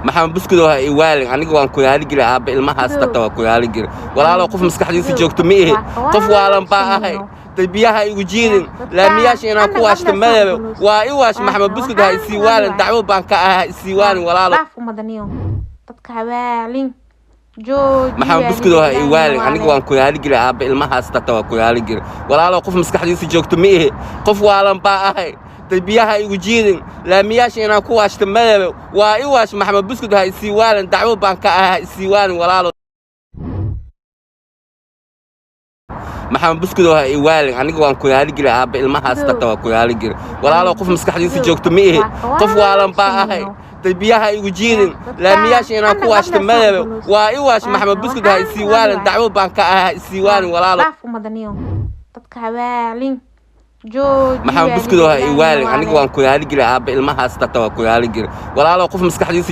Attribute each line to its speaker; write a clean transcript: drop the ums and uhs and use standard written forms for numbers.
Speaker 1: maxaan buskudoo ha iwaalin aniga waan ku yaali jiray aabba ilmahaas tata waa ku yaali jiray walaalo qof maskaxdiisa joogto ma ihi qof waalan baa ahay biyaha igu jiidin laamiyaasha inaan ku waashto madaba waa i waash maxamed buskud ha isii waalin dacwo baan ka ahaa isii waalin walaalo
Speaker 2: dadka hawaalin
Speaker 1: maxamed buskudoo ha iwaalin aniga waan ku yaali jiray aabba ilmahaas tata waa ku yaali jiray walaalo qof maskaxdiisa joogto ma ihi qof waalan baa ahay biyaha igu jiidin laamiyaasha inaan ku waashto madaba waa i waash maxamed buskud ha isii waalin dacwo baan ka ahaa isii waalin walaalo maxamed buskudoo ha iwaalin aniga waan ku yaali jiray aabba ilmahaas tata waa ku yaali jiray walaalo qof maskaxdiisa joogto ma ihi qof waalan baa ahay biyaha igu jiidin laamiyaasha inaan ku waashto madaba waa i waash maxamed buskud ha isii waalin dacwo baan ka ahaa isii waalin walaalo
Speaker 2: dadka hawaalin
Speaker 1: maxamed buskudoo ha iwaalin aniga waan ku yaali jiray aabba ilmahaas tata waa ku yaali jiray walaalo qof maskaxdiisa